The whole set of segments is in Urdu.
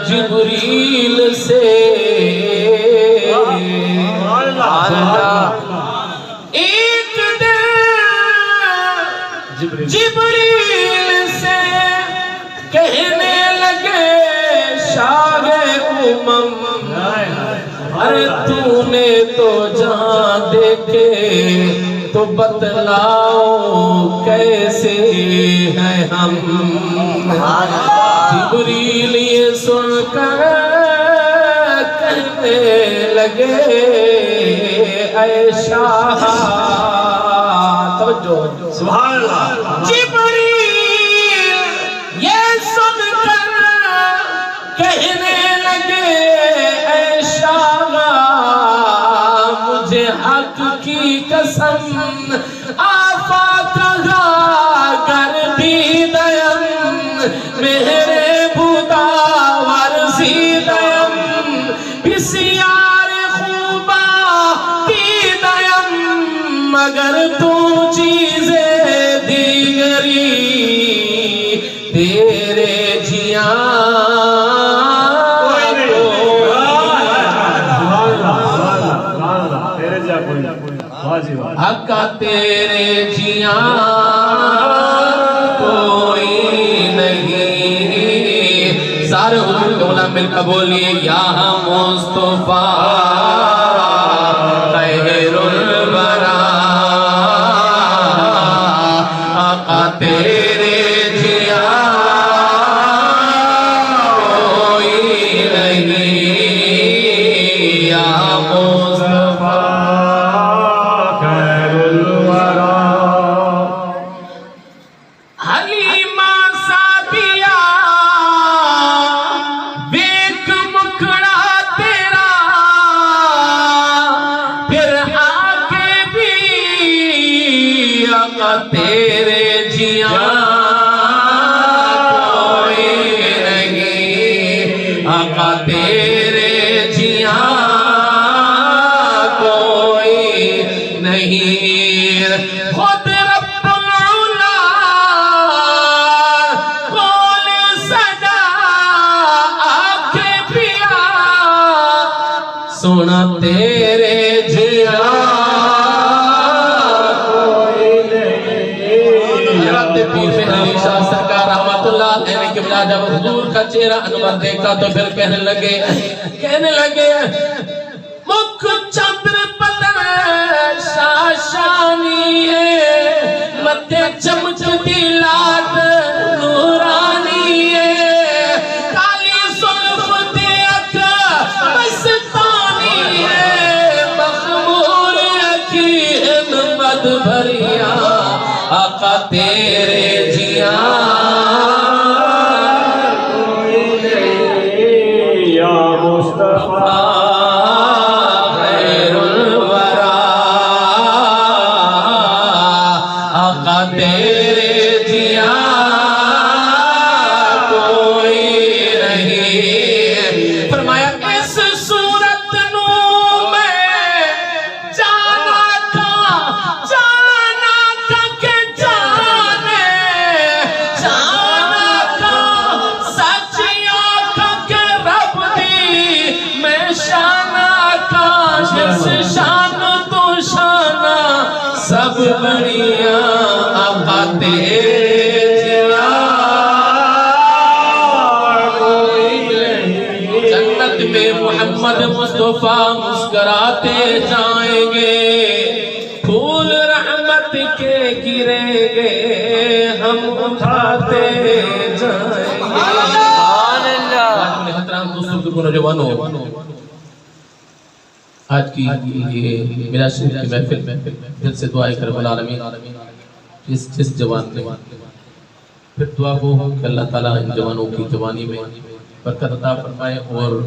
جبریل سے ایک دن جبریل سے کہنے لگے شاہ امم ارے تو نے تو جہاں دیکھے تو بتلاؤ کیسے ہیں ہم جبریل یہ سن کر کہنے لگے اے شاہ توجہ سبحان اللہ جبریل یہ سن کر کہنے لگے اے شاہ مجھے حق کی قسم آفات گر بھی دیم میرے بودا ورزی دیم بسیار خوبا بھی دیم مگر تو چیزیں دیگری تیرے حقا تیرے جیاں کوئی نہیں سارے حضور کے غلام مل کر بولیے یا مصطفیٰ خیر الورا آقا تیرے جیاں کوئی نہیں یا مصطفیٰ حلیمہ سعدیہ بیک مکھڑا تیرا پھر آگے بھی آقا تیرے جیاں کوئی نہیں آقا تیرے جیاں کوئی نہیں خود رب العلا کون سجا آنکھیں پیا سونا تیرے جیاں کوئی نہیں حضرت پیر علی شاہ سرکار رحمت اللہ علیہ نے قبلہ جب حضور کا چہرہ انور دیکھا تو پھر کہنے لگے مکھ چندر پتر شاشانی ہے متھے چمچتی لات نورانی ہے کالی سلف دے اکھ مستانی ہے مخمور اکھی ہمت بھریا آقا تیرے جیاں یا مصطفیٰ خیر الورا آقا تیرے جیاں کوئی نہیں فرمایا اس صورت نو میں جانا کا کہ جانے جانا کا سچیوں کا کہ رب دی میں شانہ کا جس شان تو شانہ سب بڑیاں آقا تیرے جیاں کوئی نہیں جنت میں محمد مصطفیٰ مسکراتے جائیں گے پھول رحمت کے گریں گے ہم اٹھاتے جائیں گے محترم دوستوں کے نوجوانوں آج کی یہ میرا شریف کی محفل میں دل سے دعائیں کرم العالمین جس جوان نے پھر دعا کو کہ اللہ تعالیٰ ان جوانوں کی جوانی میں برکت عطا فرمائے اور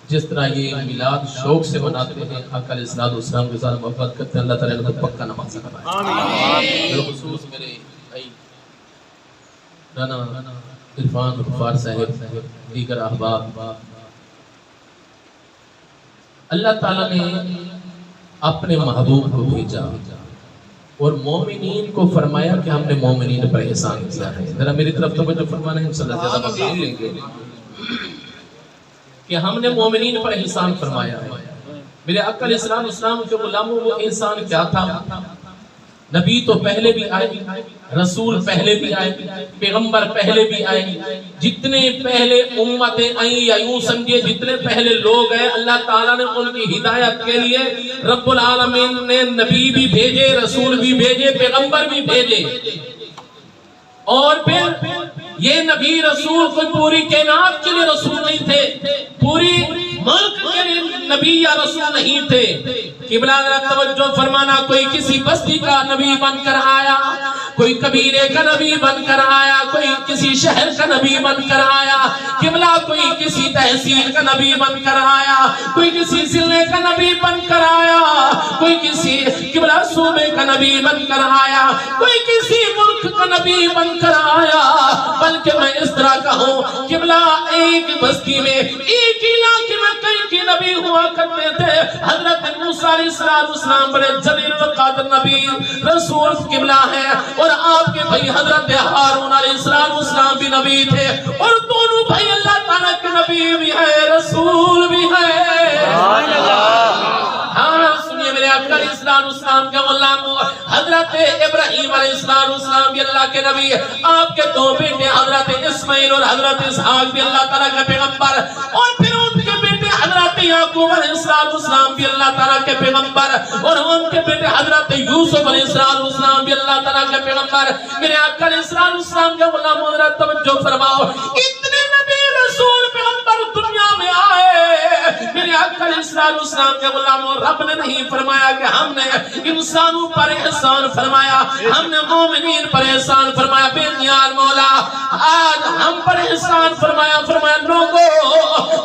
جس طرح یہ میلاد شوق سے مناتے ہیں آقا علیہ السلام کے ساتھ محبت کرتے ہیں اللہ تعالیٰ نے پکا نماز فرمائے بالخصوص میرے بھائی رانا عرفان غفار صاحب دیگر احباب اللہ تعالیٰ نے اپنے محبوب کو بھیجا اور مومنین کو فرمایا کہ ہم نے مومنین پر احسان کیا ہے ذرا میری طرف توجہ فرمانا ہے انشاءاللہ زیادہ وقت نہیں لیں گے کہ ہم نے مومنین پر احسان فرمایا ہے۔ میرے آقا علیہ السلام کے غلاموں وہ احسان کیا تھا؟ نبی تو پہلے بھی آئے، رسول پہلے بھی آئے، پیغمبر پہلے بھی آئے، جتنے پہلے امتیں آئیں یا یوں سمجھے جتنے پہلے لوگ ہیں اللہ تعالیٰ نے ان کی ہدایت کے لیے رب العالمین نے نبی بھی بھیجے، رسول بھی بھیجے، پیغمبر بھی بھیجے۔ اور پھر یہ نبی رسول کوئی پوری کائنات کے لیے رسول نہیں تھے، پوری ملک کے لیے نبی یا رسول نہیں تھے۔ قبلہ ذرا توجہ فرمانا، کوئی کسی بستی کا نبی بن کر آیا، کوئی قبیلے کا نبی بن کر آیا، کوئی کسی شہر کا نبی بن کر آیا، قبلہ کوئی کسی تحصیل کا نبی بن کر آیا، کوئی کسی ضلع کا نبی بن کر آیا، کوئی کسی قبلہ صوبے کا نبی بن کر آیا، کوئی کسی ملک کا نبی بن کر آیا، بلکہ میں اس طرح کہوں قبلہ ایک بستی میں ایک علاقے میں کئی نبی ہوا کرتے تھے۔ حضرت موسیٰ علیہ السلام بڑے جلیل القدر نبی رسول قبلہ ہیں، اور آپ کے بھائی حضرت ہارون علیہ السلام بھی نبی تھے، اور دونوں بھائی اللہ تعالیٰ کے نبی بھی ہیں، رسول بھی ہیں۔ ہاں سنیے میرے آقا علیہ السلام کے غلاموں، حضرت ابراہیم علیہ السلام بھی اللہ کے نبی، آپ کے دو بیٹے حضرت اسماعیل اور حضرت اسحاق بھی اللہ تعالیٰ کے پیغمبر، اور پھر ان کے بیٹے حضرت یعقوب علیہ السلام بھی اللہ تعالیٰ کے پیغمبر، اور ان کے بیٹے حضرت یوسف علیہ السلام بھی اللہ تعالیٰ کے پیغمبر۔ میرے آقا علیہ السلام کے غلاموں ذرا توجہ فرماؤ، اتنے نبی رسول پیغمبر دنیا میں آئے، میرے آقا علیہ السلام کے غلاموں، رب نے نہیں فرمایا کہ ہم نے انسانوں پر احسان فرمایا، ہم نے مومنین پر احسان فرمایا، بے نیاز مولا آج ہم پر احسان فرمایا، فرمایا لوگوں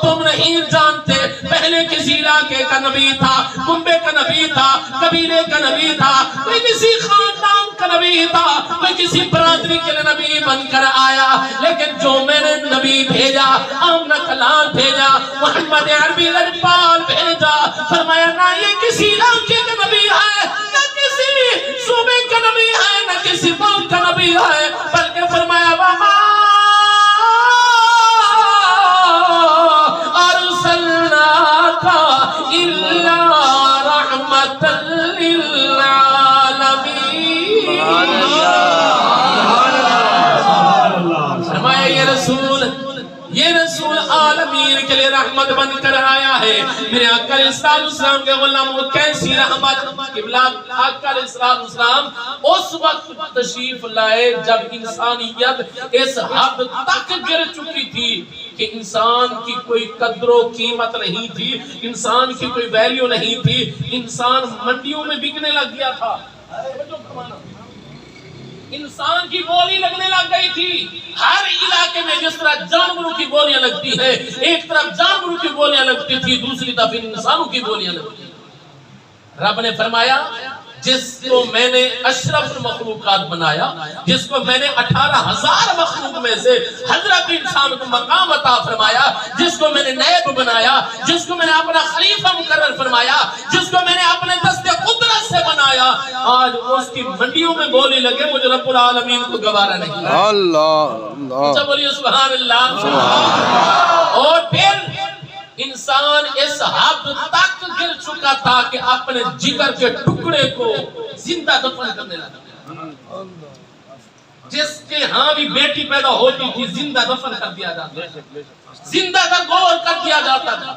تم نہیں جانتے پہلے کسی علاقے کا نبی تھا، کنبے کا نبی تھا، قبیلے کا نبی تھا، کوئی کسی خاندان کا نبی تھا، کوئی کسی برادری کے نبی بن کر آیا، لیکن جو میں نے نبی بھیجا، آمنہ کلال بھیجا، محمد عربی لجپال بھیجا، فرمایا نہ یہ کسی علاقے کا نبی ہے، نہ کسی صوبے کا نبی ہے، نہ کسی ملک کا نبی ہے، بلکہ فرمایا وَمَا أَرْسَلْنَاكَ إِلَّا رَحْمَةً لِلْعَالَمِينَ۔ فرمایا یہ رسول عالمین کے لئے رحمت بن کر آیا ہے۔ میرے آقا علیہ السلام کے غلاموں کیسی رحمت، قبلہ آقا علیہ السلام اس وقت تشریف لائے جب انسانیت اس حد تک گر چکی تھی کہ انسان کی کوئی قدر و قیمت نہیں تھی، انسان کی کوئی ویلیو نہیں تھی، انسان منڈیوں میں بکنے لگ گیا تھا، انسان کی بولی لگنے لگ گئی تھی۔ ہر علاقے میں جس طرح جانوروں کی بولیاں لگتی ہے، ایک طرف جانوروں کی بولیاں لگتی تھی، دوسری طرف انسانوں کی بولیاں لگتی تھی۔ رب نے فرمایا جس کو میں نے اشرف المخلوقات بنایا، جس کو میں نے 18,000 مخلوق میں سے حضرت انسان کو مقام عطا فرمایا، جس کو میں نے نیب بنایا، جس کو میں نے اپنا خلیفہ مقرر فرمایا، جس کو میں نے اپنے دست قدرت سے بنایا، آج اس کی منڈیوں میں بولی لگے، مجھے رب العالمین کو گوارا نہیں۔ اللہ اچھا بولیے سبحان اللہ۔ اور پھر انسان اس حد تک گر چکا تھا کہ اپنے جگر کے ٹکڑے کو زندہ دفن کرنے لگا۔ جس کے ہاں بھی بیٹی پیدا ہوتی تھی زندہ دفن کر دیا جاتا تھا، زندہ گور کر دیا جاتا تھا،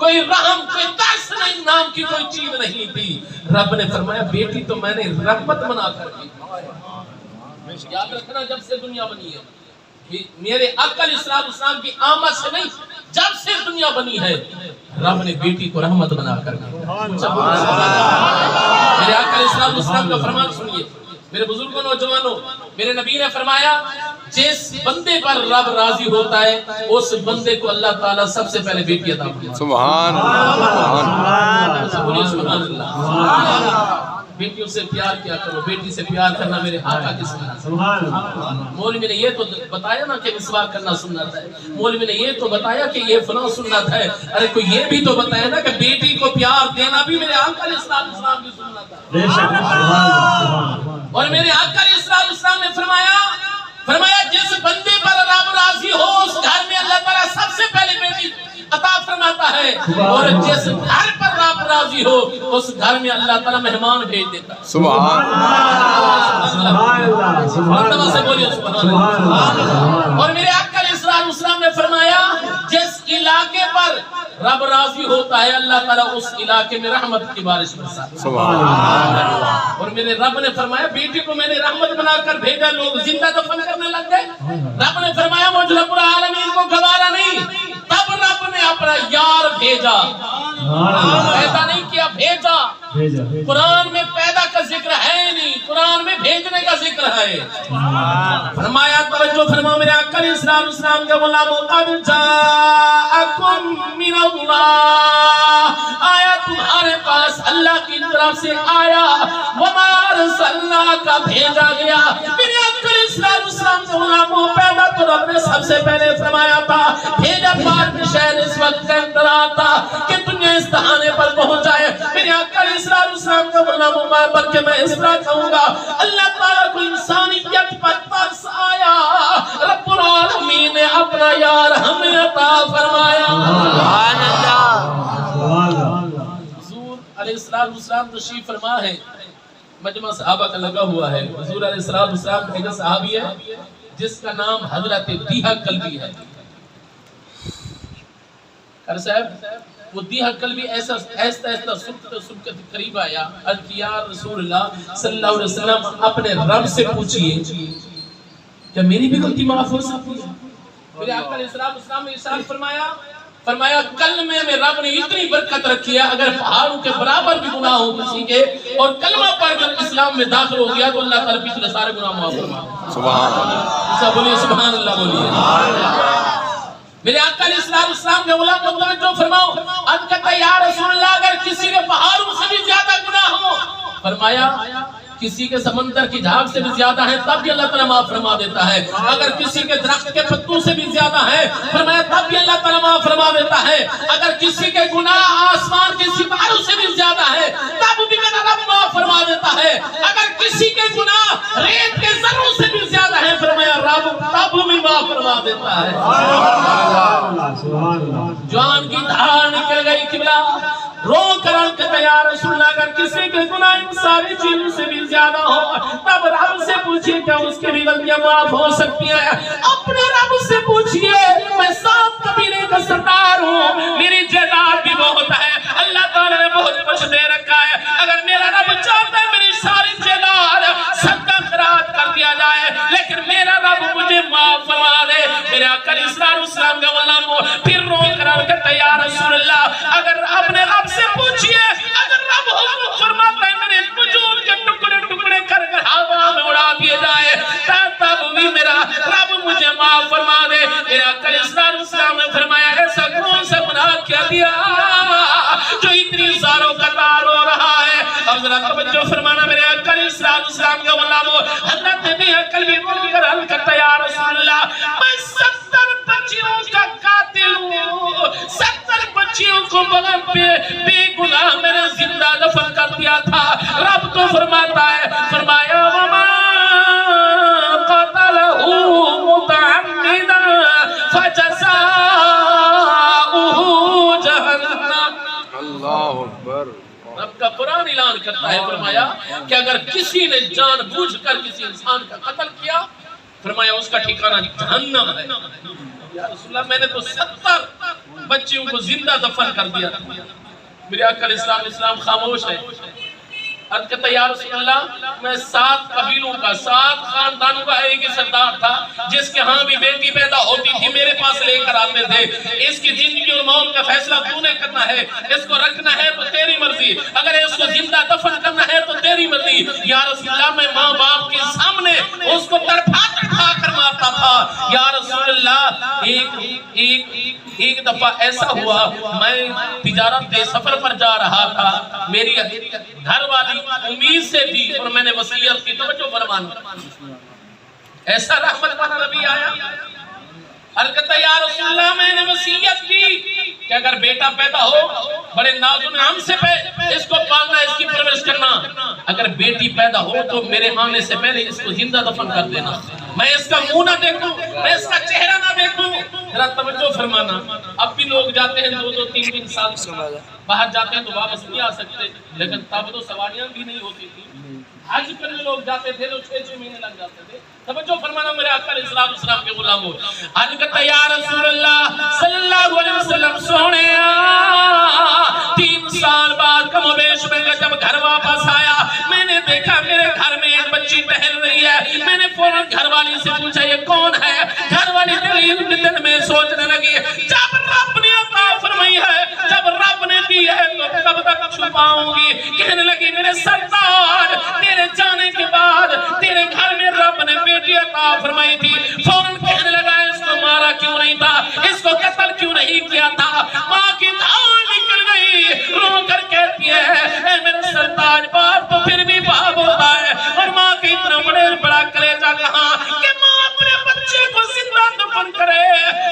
کوئی رحم کوئی ترس نہیں نام کی کوئی چیز نہیں تھی۔ رب نے فرمایا بیٹی تو میں نے رحمت بنا کر دی۔ یاد رکھنا جب سے دنیا بنی ہے، میرے آقا علیہ السلام کی آمد سے نہیں، جب سے دنیا بنی ہے رب نے بیٹی کو رحمت بنا کر دی۔ میرے آقا علیہ السلام کا فرمان سنیے، میرے بزرگوں نوجوانوں، میرے نبی نے فرمایا جس بندے پر رب راضی ہوتا ہے اس بندے کو اللہ تعالیٰ سب سے پہلے بیٹی عطا فرماتا ہے۔ سبحان اللہ۔ بیٹیوں سے پیار کیا کرو، بیٹی سے پیار کرنا میرے آقا کی سنت ہے۔ مولوی نے یہ تو بتایا نا کہ مسواک کرنا سنت ہے، مولوی نے یہ تو بتایا کہ یہ فلاں سنت ہے، ارے کوئی یہ بھی تو بتایا نا کہ بیٹی کو پیار دینا بھی میرے آقا علیہ السلام کی سنت ہے۔ اور میرے آقا علیہ السلام نے فرمایا جس بندے پر رب راضی ہو اس گھر میں اللہ تعالیٰ سب سے پہلے بیٹی عطا دیتا ہے اور جس گھر پر رب راضی ہو اس گھر میں اللہ تعالیٰ مہمان بھیج دیتا ہے. سبحان مرتبہ سے بولیے سبحان اللہ. اور میرے آقا علیہ السلام نے فرمایا جس علاقے پر رب راضی ہوتا ہے اللہ تعالیٰ اس علاقے میں رحمت کی بارش برساتا ہے. سبحان اللہ. اور میرے رب نے فرمایا بیٹی کو میں نے رحمت بنا کر بھیجا, لوگ زندہ دفن کرنے لگ گئے. رب نے فرمایا مجھ رب العالمین کو گوارا نہیں, تب رب نے اپنا یار بھیجا, پیدا نہیں کیا, بھیجا. قرآن میں پیدا کا ذکر ہے نہیں, قرآن میں بھیجنے کا ذکر ہے. فرمایا توجہ فرماؤ میرے آقا علیہ السلام کا غلاموں, قد جاءکم من اللہ, آیا تمہارے پاس اللہ کی طرف سے آیا, وما ارسلناک بھیجا گیا. میرے آقا علیہ السلام کا غلاموں پیدا تو رب نے سب سے پہلے فرمایا تھا, بھیجا پاک شہر اس وقت کے اندر آتا کہ دنیا اس تہانے پر پہنچ جائے. میرے آقا علیہ السلام کا غلاموں بلکہ میں اس طرح کہوں گا اللہ تعالیٰ کو انسانیت پر ترس آیا, رب العالمین نے اپنا یار ہمیں عطا فرمایا. حضور علیہ السلام تشریف فرما ہے, مجمع صحابہ کا لگا ہوا ہے. حضور علیہ السلام کا ایک صحابی ہے جس کا نام حضرت دیہہ کلبی ہے. کر صاحب وہ دیہہ کلبی ایسا سبقت قریب آیا, یا رسول اللہ صلی اللہ علیہ وسلم اپنے رب سے پوچھئے کیا میری بھی غلطی معاف ہو سکتی ہے. میرے آقا علیہ السلام نے ارشاد فرمایا کلمے میں رب نے اتنی برکت رکھی ہے, اگر پہاڑوں کے برابر بھی گناہ ہو کسی کے اور کلمہ پڑھ کر اسلام میں داخل ہو گیا تو اللہ تعالیٰ پچھلے سارے گناہ معاف فرما. سبحان اللہ. بولیے سبحان اللہ بولیے. میرے آقا علیہ السلام کے غلام کو توجہ فرماؤ, ان کہتا یا رسول اللہ اگر کسی کے پہاڑوں سے بھی زیادہ گناہ ہو, فرمایا کسی کے سمندر کی جھاگ سے بھی زیادہ ہے تب بھی اللہ تعالیٰ معاف فرما دیتا ہے, اگر کسی کے درخت کے پتوں سے بھی زیادہ ہے فرمایا تب بھی اللہ تعالیٰ معاف فرما دیتا ہے, اگر کسی کے گناہ آسمان کے ستاروں سے بھی زیادہ ہے تب بھی میرا رب معاف فرما دیتا ہے, اگر کسی کے گناہ ریت کے ذروں سے بھی زیادہ ہے فرمایا رب تب بھی معاف فرما دیتا ہے. جوان کی دھار نکل گئی قبلہ, رو کر کہتا یا رسول اللہ اگر کسی کے گناہ ان ساری چیزوں سے بھی زیادہ ہو تب رب سے پوچھئے کیا اس کے بھی غلطیاں معاف ہو سکتی ہیں. اپنے رب سے پوچھئے, میں 7 قبیلے کا سردار ہوں, میری جائیداد بھی بہت ہے, اللہ تعالیٰ نے بہت کچھ دے رکھا ہے, اگر میرا رب چاہتا ہے میری ساری جائیداد صدقہ خیرات کر دیا جائے لیکن میرا رب مجھے معاف فرما دے. میرے آقا علیہ السلام کا غلام پھر رو کر کہتا یا رسول اللہ اگر اپنے رب سے پوچھئے اگر رب حکم فرماتا ہے میرے وجود کے ٹکڑے ٹکڑے کر کر ہوا میں اڑا دیے جائے تب بھی میرا رب مجھے معاف فرما دے. میرے آقا علیہ السلام نے فرمایا ایسا کون سا گناہ کیا دیا جو اتنی زاروں قطار ہو رہا ہے. اب ذرا توجہ فرمانا میرے آقا علیہ السلام کا غلام حضرت دیہہ کلبی بول کر حل کرتا یا رسول اللہ میں 70 بچیوں کا قاتل ہوں, 70 بچیوں کو بے گناہ میں نے زندہ دفن کر دیا تھا. رب تو فرماتا ہے فرمایا وما قتلہ متعمدا فجزاؤہ جہنم. اللہ اکبر. رب کا قرآن اعلان کرتا ہے فرمایا کہ اگر کسی نے جان بوجھ کر کسی انسان کا قتل کیا فرمایا اس کا ٹھکانہ جہنم ہے. یا رسول اللہ میں نے تو 70 بچیوں کو زندہ دفن کر دیا تھا. میرے آقا علیہ السلام خاموش ہے. عرض کرتا یا رسول اللہ میں 7 قبیلوں کا 7 خاندانوں کا ایک ہی سردار تھا جس کے ہاں بھی بیٹی پیدا ہوتی تھی میرے پاس لے کر آتے تھے. اس کی زندگی اور موت کا فیصلہ تو نے کرنا ہے, اس کو رکھنا ہے تو تیری مرضی, اگر اس کو زندہ دفن کرنا ہے تو تیری مرضی. یا رسول اللہ میں ماں باپ کے سامنے اس کو تڑپا کر مارتا تھا. یا رسول اللہ ایک دفعہ ایسا ہوا میں تجارت کے سفر پر جا رہا تھا, میری گھر والی امید سے تھی اور میں نے وصیت کی. توجہ فرمانا ایسا رحمت والا نبی آیا حرکت یا رسول اللہ میں نے وصیت کی کہ اگر بیٹا پیدا ہو بڑے نازن ہم سے پہ اس کو پالنا اس کی پرورش کرنا اگر بیٹی پیدا ہو تو میرے آنے سے پہلے اس کو زندہ دفن کر دینا میں اس کا منہ نہ دیکھوں میں اس کا چہرہ نہ دیکھوں ذرا توجہ فرمانا اب بھی لوگ جاتے ہیں 2-3 سال باہر جاتے ہیں تو واپس نہیں آ سکتے لیکن تب تو سواریاں بھی نہیں ہوتی تھی حج کرنے لوگ جاتے تھے تو 6 مہینے لگ جاتے تھے توجہ فرمانا میرے آقا علیہ السلام کے غلاموں عرض کرتا یا رسول اللہ صلی اللہ علیہ وسلم سونے 3 سال بعد کم و بیش میں جب گھر واپس آیا میں نے دیکھا میرے گھر میں ایک بچی ٹہل رہی ہے میں نے فوراً گھر والی سے پوچھا یہ کون ہے گھر والی دل میں سوچنے لگی جب رب نے عطا فرمائی ہے جب رب نے دی ہے تو کب تک چھپاؤں گی کہنے لگی میرے سردار تیرے جانے کے بعد تیرے گھر میں رب نے بیٹی عطا فرمائی تھی فوراً کہنے لگا اس کو مارا کیوں نہیں تھا اس کو قتل کیوں نہیں کیا تھا ماں کی دھان نکل گئی رو کر کہتی ہے اے میرے سردار باپ تو پھر بھی باپ ہوتا ہے اور ماں کی اتنا بڑا کلیجہ کہاں کہ ماں اپنے بچے کو زندہ دفن کرے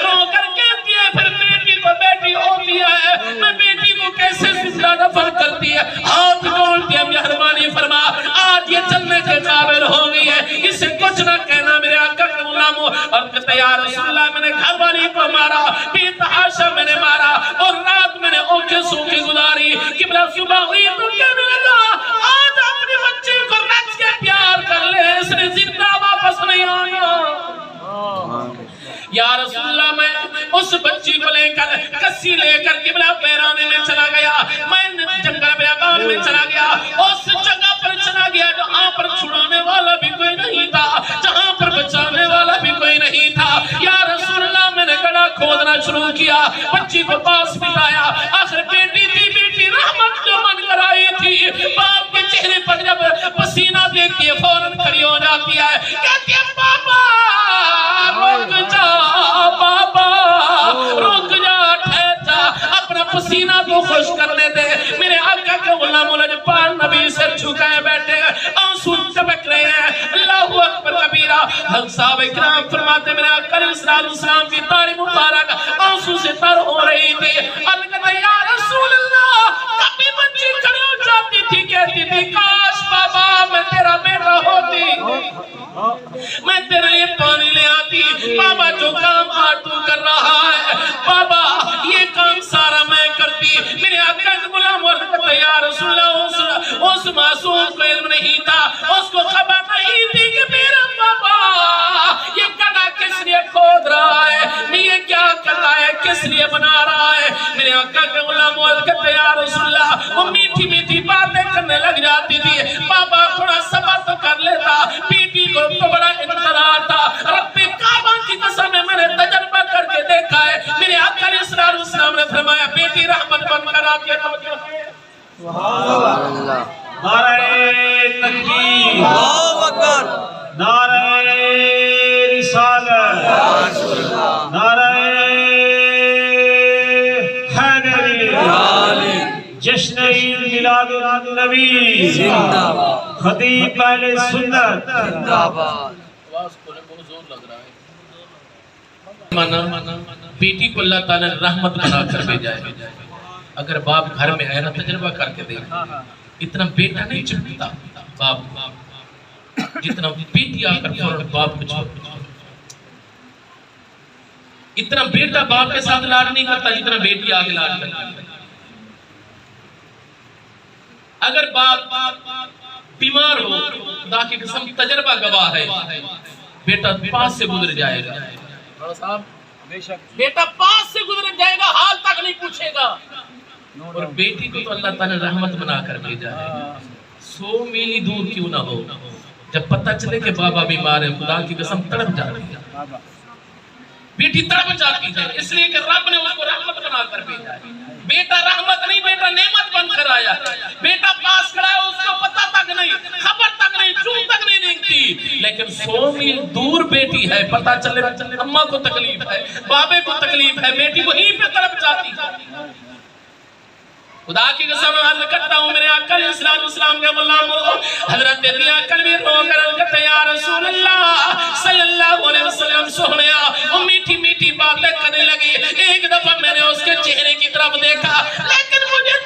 رو کر کہتی ہے پھر بیٹی کو بیٹی ہوتی ہے میں بیٹی کو کیسے زندہ دفن کرتی ہے ہاتھ جوڑتی ہے مہربانی فرما آج یہ چلنے کے قابل ہو گئی ہے اسے کچھ نہ کہنا میرے آقا کے غلاموں اور کہتا یا رسول اللہ میں نے گھر والی کو مارا بے تحاشا میں نے مارا اور رات میں نے اوکھے سوکھے گزاری قبلہ صبح ہوئی تو کہنے لگا آج اپنے بچے کو رکھ کے پیار کر لے اس نے زندہ واپس نہیں آیا یا رسول اللہ میں اس بچی کو لے کر کسی لے کر قبلہ پیرانے میں چلا گیا میں جنگل بیابان میں چلا گیا اس جگہ پر چلا گیا جہاں پر چھڑانے والا بھی کوئی نہیں تھا جہاں پر بچانے والا بھی کوئی نہیں تھا یا رسول اللہ میں نے گڑا کھودنا شروع کیا بچی کو پاس بٹھایا آخر بیٹی تھی بیٹی رحمت جو من کر آئی تھی باپ کے چہرے پر جب پسینہ دیکھتی ہے فوراً کھڑی ہو جاتی ہے کہتی ہے پاپا رک جا بابا رک جا ٹھہر جا اپنا پسینہ تو خوش کرنے دے میرے آقا کے غلام لجپال نبی سر جھکائے بیٹھے آنسو چمک رہے ہیں اللہ اکبر کبیرہ ہم صحابہ کرام فرماتے میرے آقا علیہ السلام کی داڑھی مبارک آنسو سے تر ہو رہی تھی الکتہ یا رسول اللہ کبھی بچی کھڑی ہو جاتی تھی کہتی تھی کاش بابا میں تیرا بیٹا ہوتی میں تیرے لیے پانی لے آتی بابا جو کام آج تو کر رہا ہے بابا یہ کام سارا میں کرتی میرے آقا کے غلام ورکتا یا رسول اللہ اس معصوم کو علم نہیں تھا اس کو خبر نہیں تھی کہ میرا بابا یہ گڑا کس لیے کھود رہا ہے یہ کیا کر رہا ہے کس لیے بنا رہا ہے میرے آقا کے غلام ورکتا یا رسول اللہ وہ میٹھی میٹھی باتیں کرنے لگ جاتی تھی بابا تھوڑا صبر تو کر لیتا بیٹی کو تو بڑا انتظار تھا رب کعبہ کی قسم میں نے تجربہ کر کے دیکھا ہے میرے آقا علیہ السلام نے فرمایا بیٹی رحمت بن کر آتی ہے سبحان اللہ نعرہ تکبیر اللہ اکبر نعرہ رسالت نعرہ حیدری جشن عید میلاد النبی زندہ باد خطیب اہل سنت زندہ باد آواز کھولے بہت زور لگ رہا ہے بیٹی کو اللہ تعالیٰ نے رحمت بنا کر بھیجا ہے اگر باپ گھر میں آئے نا تجربہ کر کے دیکھا اتنا بیٹا نہیں چپتا باپ جتنا بیٹی آ کر فوراً باپ کو چھوڑتا اتنا بیٹا باپ کے ساتھ لاڈ نہیں کرتا جتنا بیٹی آگے لاڈ کرتا اگر باپ بیمار ہو خدا کی قسم تجربہ گواہ ہے بیٹا پاس سے گزر جائے گا بیٹا پاس سے گزر جائے گا حال تک نہیں پوچھے گا اور بیٹی کو تو اللہ تعالیٰ نے رحمت بنا کر بھیجا ہے 100 میل دور کیوں نہ ہو جب پتہ چلے کہ بابا بیمار ہے خدا کی قسم تڑپ جاتی ہے بیٹی تڑپ جاتی ہے اس لیے کہ رب نے اس کو رحمت بنا کر بھیجا ہے بیٹا رحمت نہیں بیٹا نعمت بن کر آیا بیٹا پاس کھڑا ہے اس کو پتہ تک نہیں خبر تک نہیں چون تک نہیں دیکھتی لیکن 100 میل دور بیٹی ہے پتہ چلے اماں کو تکلیف ہے بابے کو تکلیف ہے بیٹی وہیں پہ تڑپ جاتی ہے خدا کی قسم عرض کرتا ہوں میرے آقا علیہ السلام کے غلاموں حضرت دیا کلمی رو کر کہتے یا رسول اللہ صلی اللہ علیہ وسلم سہنیا وہ میٹھی میٹھی باتیں کرنے لگی ایک دفعہ میں نے اس کے چہرے کی طرف دیکھا لیکن مجھے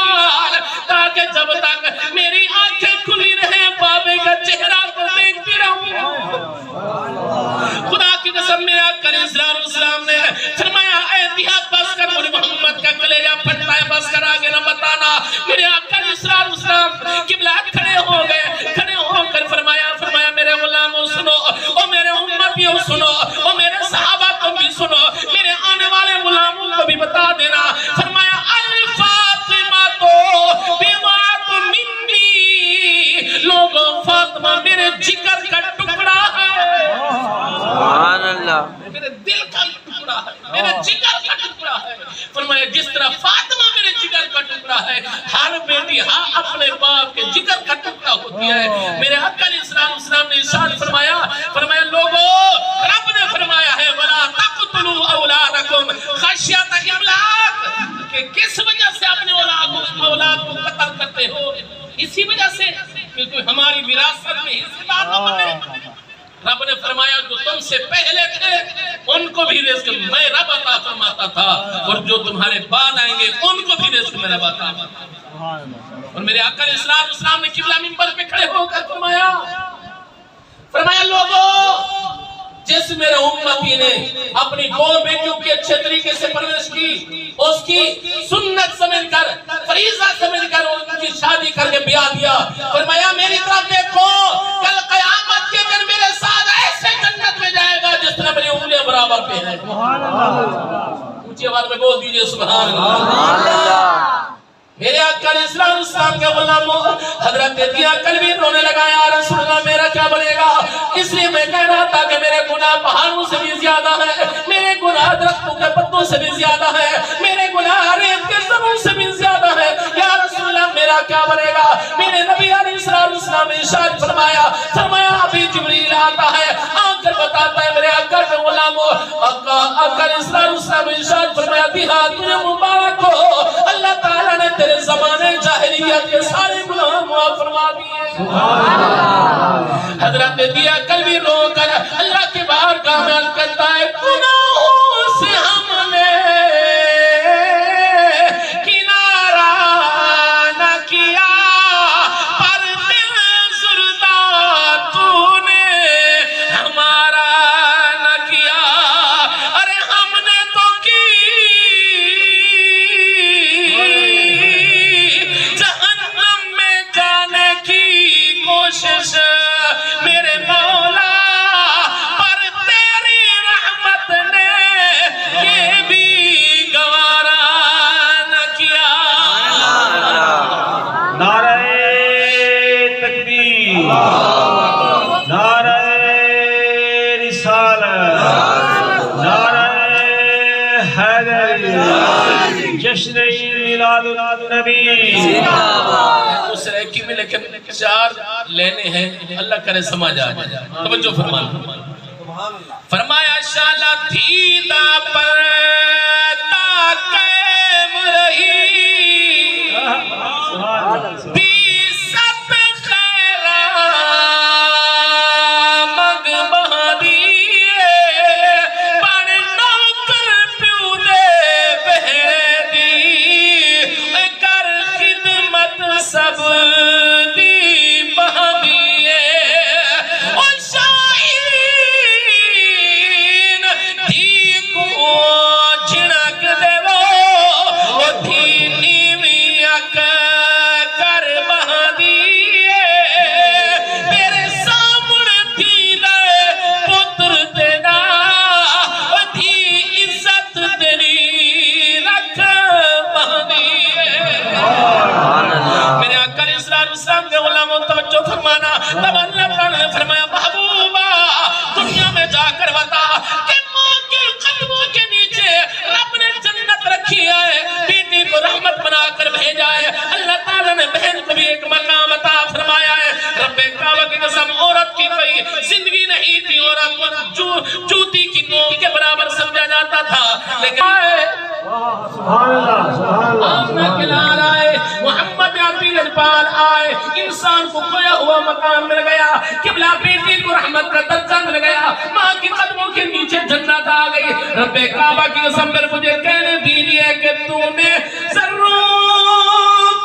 بلال تاکہ جب تک میری آنکھیں کھلی رہے بابے کا چہرہ کو دیکھتی رہوں. خدا کی قسم میں آقا علیہ السلام نے فرمایا اے دیا بس کر مجھے محمد کا کلیجہ پھٹتا ہے بس کر آگے نہ بتانا. میرے آقا علیہ السلام قبلہ کھڑے ہو گئے. کھڑے ہو کر فرمایا میرے غلاموں سنو او میرے امتیوں سنو او میرے صحابہ تم بھی سنو میرے آنے والے غلاموں کو بھی بتا دینا. فرمایا الفاطمہ تو بیمات منی لوگوں فاطمہ میرے جگر کا ٹکڑا ہے. سبحان اللہ. میرے دل کا ٹکڑا ہے میرے جگر کا ٹکڑا ہے. فرمایا جس طرح فاطمہ میرے جگر کا ٹکڑا ہے ہر بیٹی ہاں اپنے باپ کے جگر کا ٹکڑا ہوتی ہے. میرے آقا علیہ السلام نے ارشاد فرمایا لوگو رب نے فرمایا ہے وَلَا تَقْتُلُوا أَوْلَادَكُمْ خَشْيَةَ إِمْلَاقٍ کہ کس وجہ سے اپنے اولاد کو قتل کرتے ہو اسی وجہ سے کہ کوئی ہماری وراثت میں حصہ دار نہ بنے. رب نے فرمایا جو تم سے پہلے تھے ان کو بھی رزق میں رب عطا فرماتا تھا اور جو تمہارے بعد آئیں گے ان کو بھی رزق میں رب عطا فرماتا تھا. اور میرے آقا علیہ السلام نے قبلہ منبر پہ کھڑے ہو کر فرمایا لوگوں جس میرے امتی نے اپنی دو بیٹیوں کی اچھے طریقے سے پرورش کی اس کی سنت سمجھ کر فریضہ سمجھ کر ان کی شادی کر کے بیاہ دیا. فرمایا میری طرف دیکھو کل قیامت کے دن میرے ساتھ ایسے جنت میں جائے گا جس طرح میری انگلیاں برابر پہ ہیں. اونچی آواز میں بول دیجئے سبحان اللہ. میرے آقا علیہ السلام کے غلاموں حضرت دیا قلبی رونے لگا یا رسول اللہ میرا کیا بنے گا. اس لیے میں کہہ رہا تھا کہ میرے گناہ پہاڑوں سے بھی زیادہ ہے میرے گناہ درختوں کے پتوں سے بھی زیادہ ہے میرے گناہ ریت کے زمین سے بھی زیادہ ہے. یا رسول اللہ میرا کیا بنے گا. میرے نبی علیہ السلام نے ارشاد فرمایا ابھی جبریل آتا ہے آ کر بتاتا ہے میرے آقا کے غلاموں آقا علیہ السلام نے ارشاد فرمایا دیا تجھے مبارک ہو اللہ تعالیٰ نے تیرے زمانے جاہلیت کے سارے گناہ معاف فرما دیے. حضرت دیا قلبی رو کر اللہ کے بارگاہ میں عرض کرتا ہے گناہوں سے ہم نے کنارہ نہ کیا پر دل زردہ تو نے ہمارا نہ کیا. ارے ہم نے تو کی جہنم میں جانے کی کوشش میرے مولا پر تیری رحمت نے یہ بھی گوارا نہ کیا. نعرہ تکبیر نعرہ رسالت نعرہ حیدری جشن میلاد النبی. دوسرے کی میں لیکن چار لینے ہیں اللہ کرے سمجھ آ جائے. توجہ فرمانا. فرمایا شالا تھیدہ پردہ قائم رہی بیست خیرہ مگ بہادیے پر نوکر پیو دے بہرے دی کر خدمت سب دی بہادیے اور شائرین دھی کو جھنک دے وہ دھی نیوی اک کر بہادیے میرے سامنے تھی لے پتر دینا دھی عزت تیری رکھ بہادیے. میرے آقا علیہ السلام کے غلاموں توجہ فرمانا. تب اللہ تعالیٰ نے فرمایا محبوبہ دنیا میں جا کر بتا کہ ماں کے قدموں کے نیچے رب نے جنت رکھی ہے بیٹی کو رحمت بنا کر بھیجا ہے. اللہ تعالیٰ نے بہن کو بھی ایک مقام عطا فرمایا ہے. رب کعبہ کی قسم عورت کی کوئی زندگی نہیں تھی عورت کو جوتی کی نوک کے برابر سمجھا جاتا تھا لیکن سبحان اللہ آمنہ کے لال آئے محمد عبی لجپال آئے انسان کو کھویا ہوا مقام مل گیا. قبلہ بیٹی کو رحمت کا درجہ مل گیا. ماں کی قدموں کے نیچے جنت آ گئی. رب کعبہ کی قسم پر مجھے کہنے دیجئے کہ تو نے ضرور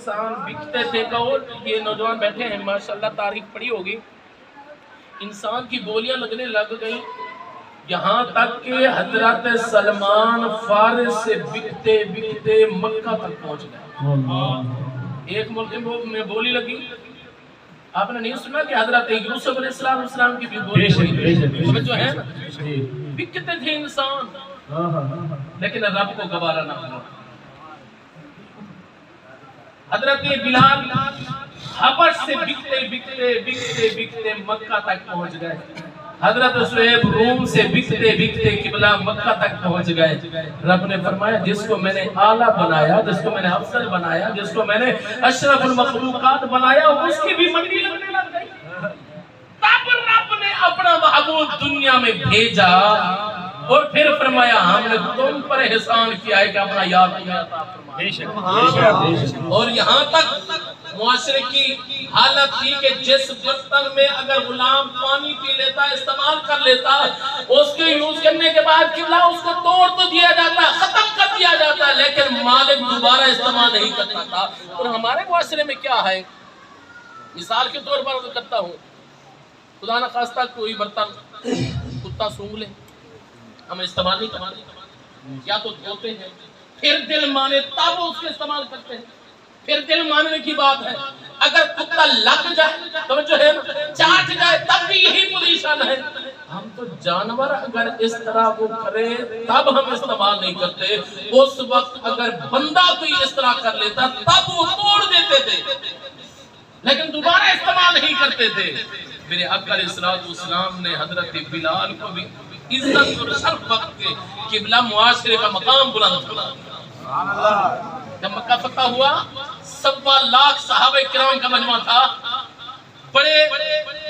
انسان بکتے تھے کہو یہ نوجوان بیٹھے ہیں ماشاءاللہ تاریخ پڑھی ہوگی انسان کی بولیاں لگنے لگ گئی یہاں تک کہ حضرت سلمان فارس سے بکتے بکتے مکہ تک پہنچ گئے ایک ملک میں بولی لگی آپ نے نہیں سنا کہ حضرت یوسف علیہ السلام کی بھی بولی لگی جو ہے نا بکتے تھے انسان لیکن رب کو گوارا نہ ہوا حضرت بلال حبش سے بکتے بکتے بکتے بکتے مکہ تک پہنچ گئے حضرت صہیب روم سے بکتے بکتے قبلہ مکہ تک پہنچ گئے رب نے فرمایا جس کو میں نے اعلیٰ بنایا جس کو میں نے افضل بنایا جس کو میں نے اشرف المخلوقات بنایا اس کی بھی منڈی لگنے لگ گئی تب رب نے اپنا محبوب دنیا میں بھیجا اور پھر فرمایا ہم نے تم پر احسان کیا ہے کہ اپنا یاد کیا تھا اور یہاں تک معاشرے کی حالت تھی کہ جس برتن میں اگر غلام پانی پی لیتا استعمال کر لیتا اس کے یوز کرنے کے بعد قبلہ اس کو توڑ تو دیا جاتا ختم کر دیا جاتا لیکن مالک دوبارہ استعمال نہیں کرتا تھا اور ہمارے معاشرے میں کیا ہے مثال کے طور پر کرتا ہوں خدا نہ خواستہ کوئی برتن کتا سونگ لے ہم استعمال نہیں کرتے یا تو دھوتے ہیں پھر دل مانے تب اس کے استعمال کرتے ہیں پھر دل ماننے کی بات ہے اگر کتا لگ جائے تو جو ہے چاٹ جائے تب بھی یہی پوزیشن ہے ہم تو جانور اگر اس طرح وہ کرے تب ہم استعمال نہیں کرتے اس وقت اگر بندہ کوئی اس طرح کر لیتا تب وہ توڑ دیتے تھے لیکن دوبارہ استعمال نہیں کرتے تھے میرے آقا علیہ السلام نے حضرت بلال کو بھی عزت اور شرف وقت کے قبلہ معاشرے کا مقام بلند کرا جب مکہ فتح ہوا 1.25 لاکھ صحابہ کرام کا مجمع تھا بڑے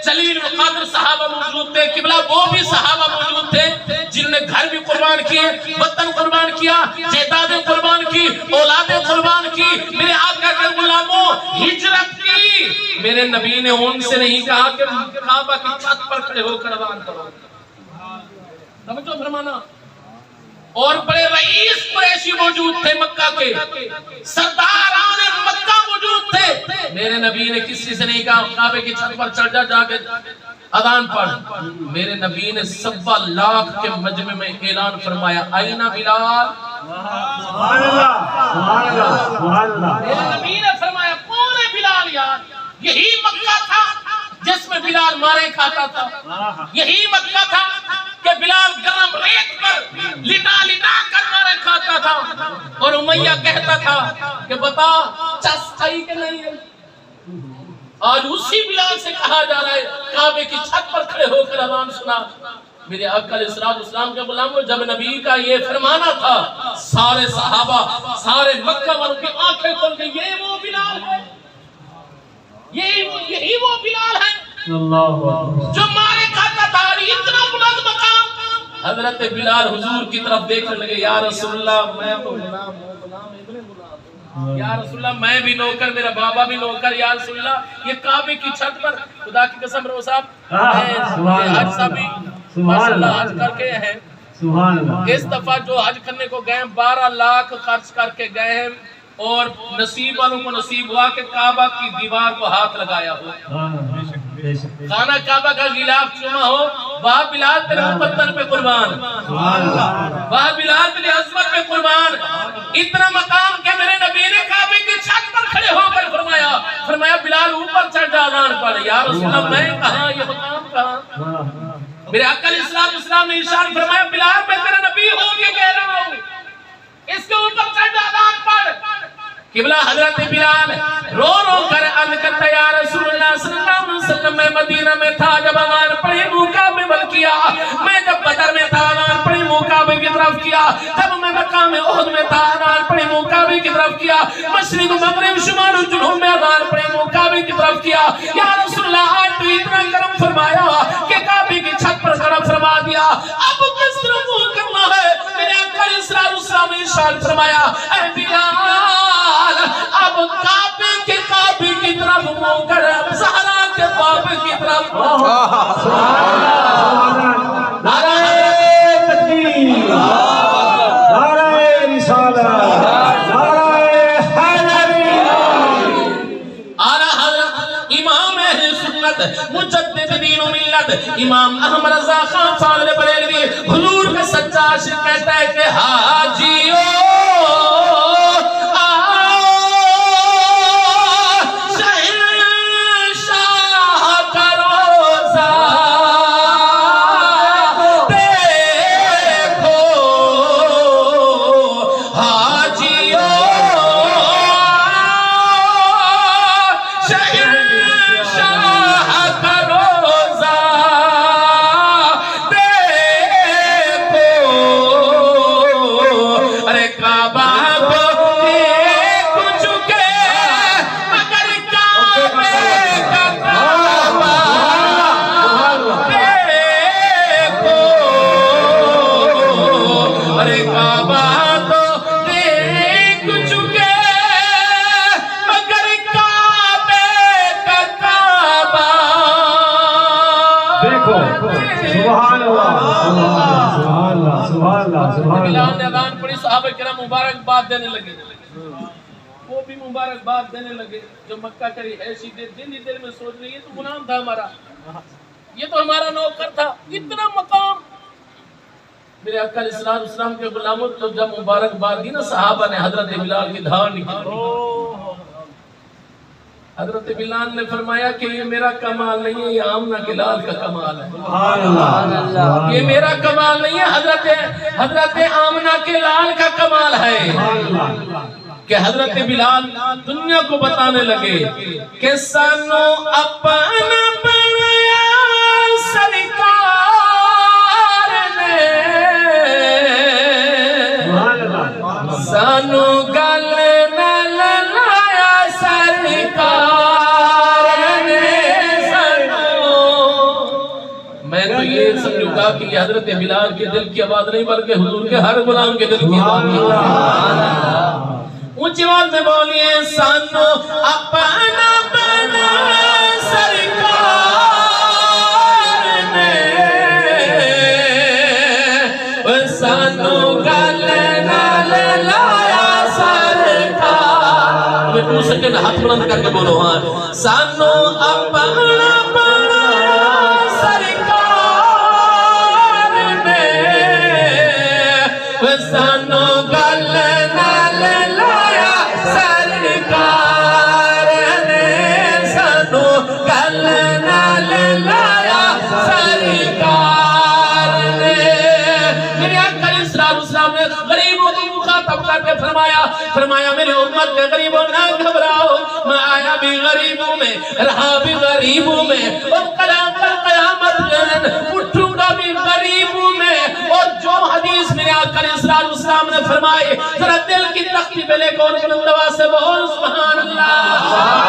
جلیل وقادر صحابہ موجود تھے قبلہ وہ بھی صحابہ موجود تھے جنہوں نے گھر بھی قربان کیے وطن قربان کیا جائیدادیں قربان کی اولادیں قربان کی میرے آقا کے غلاموں ہجرت کی میرے نبی نے ان سے نہیں کہا کہ کعبہ کی چھت پر کھڑے ہو کر اذان کرو سمجھو فرمانا اور بڑے رئیس قریشی موجود تھے مکہ کے سرداران مکہ موجود تھے میرے نبی نے کسی سے نہیں کہا کعبے کی چھت پر چڑھ جا کے اذان پڑھ میرے نبی نے 1.25 لاکھ کے مجمع میں اعلان فرمایا آئینہ بلال سبحان اللہ سبحان اللہ سبحان اللہ میرے نبی نے فرمایا کون ہے بلال یار یہی مکہ تھا جس میں بلال مارے کھاتا تھا یہی مکہ تھا کہ بلال گرم ریت پر لٹا لٹا کر مارے کھاتا تھا اور امیہ کہتا تھا کہ بتا چس کھائی کہ نہیں ہے آج اسی بلال سے کہا جا رہا ہے کعبے کی چھت پر کھڑے ہو کر اذان سنا میرے آقا علیہ السلام کے غلاموں جب نبی کا یہ فرمانا تھا سارے صحابہ سارے مکہ والوں کی آنکھیں کھل گئی یہ وہ بلال ہے یہی وہ بلال ہے جو مارے کھاتا تھا اتنا بلند مقام حضرت بلال حضور کی طرف دیکھنے لگے یا رسول اللہ میں تو غلام ہوں غلام ابن غلام یا رسول اللہ میں بھی نوکر میرا بابا بھی نوکر یا رسول اللہ یہ کعبے کی چھت پر خدا کی قسم رو صاحب حج صاحب ماشاءاللہ حج کر کے ہیں اس دفعہ جو حج کرنے کو گئے 12 لاکھ خرچ کر کے گئے ہیں اور نصیب والوں کو نصیب ہوا کہ کعبہ کی دیوار کو ہاتھ لگایا ہو خانہ کعبہ کا غلاف چوما ہو واہ بلال تیرے پتھر پہ قربان واہ بلال تیرے عظمت پہ قربان اتنا مقام کہ میرے نبی نے کعبے کی چھت پر کھڑے ہو کر فرمایا بلال اوپر چڑھ جا اذان پڑھ یا رسول اللہ میں کہاں یہ مقام کہاں میرے آقا علیہ السلام نے ارشاد فرمایا بلال میں تیرا نبی ہو کے کہہ رہا ہوں اس کے اوپر چڑھ جا اذان پڑھ قبلہ حضرت بلال رو رو کر عرض کرتا یا رسول اللہ صلی اللہ علیہ وسلم میں مدینہ میں تھا جب اذان پڑھی منہ کعبے بل کیا میں جب بدر میں تھا اذان پڑھی منہ کعبے کی طرف کیا جب میں مقام احد میں تھا اذان پڑھی منہ کعبے کی طرف کیا مشرق مغرب شمال و جنوب میں اذان پڑھی منہ کعبے کی طرف کیا یا رسول اللہ آج تو اتنا کرم فرمایا کہ کعبے کی چھت پر کرم فرما دیا اب کس طرح منہ کرنا ہے میرے آقا علیہ السلام نے ارشاد فرمایا اے بلال اب کعبے کی طرف منہ کر زہرا کے باب کی طرف نعرہ تکبیر نعرہ رسالت نعرہ حیدری مجدد دین و ملت امام احمد رضا خان فاضل بریلوی حضور کا سچا عاشق کہتا ہے کہ حاجیو بلال نے اذان پڑھی صحابہ کرام مبارکباد دینے لگے وہ بھی مبارکباد دینے لگے جو مکہ کری ایسی دل میں سوچ رہی ہے تو غلام تھا ہمارا یہ تو ہمارا نوکر تھا اتنا مقام میرے آقا علیہ السلام کے غلاموں تو جب مبارکباد دی نا صحابہ نے حضرت بلال کی دھار نکالی حضرت بلال نے فرمایا کہ یہ میرا کمال نہیں ہے یہ آمنہ کے لال کا کمال ہے یہ میرا کمال نہیں ہے حضرت آمنہ کے لال کا کمال ہے کہ حضرت بلال دنیا کو بتانے لگے کہ سانو اپنا بنایا سرکار نے سانو گل نہ للایا سرکار یہ سمجھو گا کہ یہ حضرت بلال کے دل کی آواز نہیں بلکہ حضور کے ہر غلام کے دل کی آواز ہے اونچی آواز میں بولیے سانو اپنا بنا سرکار نے سانو گل نہ لایا سرکار میں 2 سیکنڈ ہاتھ بلند کر کے بولو ہاں سانو اپنا سانو گل نال لایا سرکار نے سانو گل نال لایا سرکار نے میرے آقا علیہ السلام نے غریبوں کو مخاطب کر کے فرمایا میرے امت کے غریبوں نہ گھبراؤ میں آیا بھی غریبوں میں رہا بھی غریبوں میں اور قیامت اٹھوں گا بھی غریبوں میں اور جو حدیث میرے آقا علیہ السلام نے فرمائے ذرا دل کی تختی پہ لے کر بلند آواز سے بول سبحان اللہ